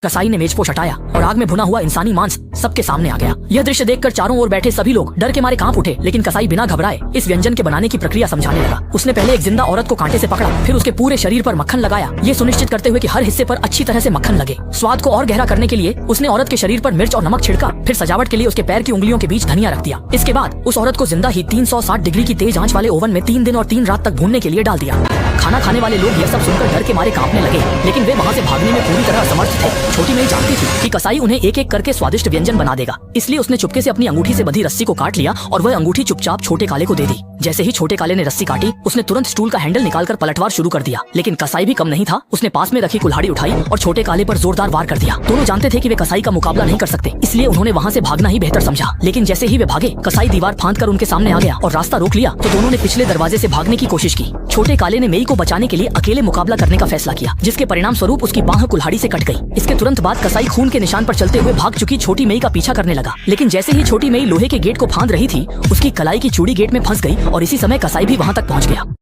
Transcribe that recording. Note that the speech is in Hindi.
कसाई ने मेजपोश हटाया और आग में भुना हुआ इंसानी मांस सबके सामने आ गया। यह दृश्य देखकर चारों ओर बैठे सभी लोग डर के मारे कांप उठे, लेकिन कसाई बिना घबराए इस व्यंजन के बनाने की प्रक्रिया समझाने लगा। उसने पहले एक जिंदा औरत को कांटे से पकड़ा, फिर उसके पूरे शरीर पर मक्खन लगाया, ये सुनिश्चित करते हुए कि हर हिस्से पर अच्छी तरह से मक्खन लगे। स्वाद को और गहरा करने के लिए उसने औरत के शरीर पर मिर्च और नमक छिड़का, फिर सजावट के लिए उसके पैर की उंगलियों के बीच धनिया रख दिया। इसके बाद उस औरत को जिंदा ही 360 डिग्री की तेज आंच वाले ओवन में 3 दिन और 3 रात तक भूनने के लिए डाल दिया। खाना खाने वाले लोग यह सब सुनकर डर के मारे कांपने लगे, लेकिन वे वहाँ से भागने में पूरी तरह असमर्थ थे। छोटी मेई जानती थी कि कसाई उन्हें एक एक करके स्वादिष्ट व्यंजन बना देगा, इसलिए उसने चुपके से अपनी अंगूठी से बंधी रस्सी को काट लिया और वह अंगूठी चुपचाप छोटे काले को दे दी। जैसे ही छोटे काले ने रस्सी काटी, उसने तुरंत स्टूल का हैंडल निकालकर पलटवार शुरू कर दिया। लेकिन कसाई भी कम नहीं था, उसने पास में रखी कुल्हाड़ी उठाई और छोटे काले पर जोरदार वार कर दिया। दोनों जानते थे कि वे कसाई का मुकाबला नहीं कर सकते, इसलिए उन्होंने वहाँ से भागना ही बेहतर समझा। लेकिन जैसे ही वे भागे, कसाई दीवार फांदकर उनके सामने आ गया और रास्ता रोक लिया, तो दोनों ने पिछले दरवाजे से भागने की कोशिश की। छोटे काले ने मेई को बचाने के लिए अकेले मुकाबला करने का फैसला किया, जिसके परिणाम स्वरूप उसकी बाह कुल्हाड़ी से कट गई। इसके तुरंत बाद कसाई खून के निशान पर चलते हुए भाग चुकी छोटी मेई का पीछा करने लगा। लेकिन जैसे ही छोटी मेई लोहे के गेट को फांद रही थी, उसकी कलाई की चूड़ी गेट में फंस गई और इसी समय कसाई भी वहाँ तक पहुँच गया।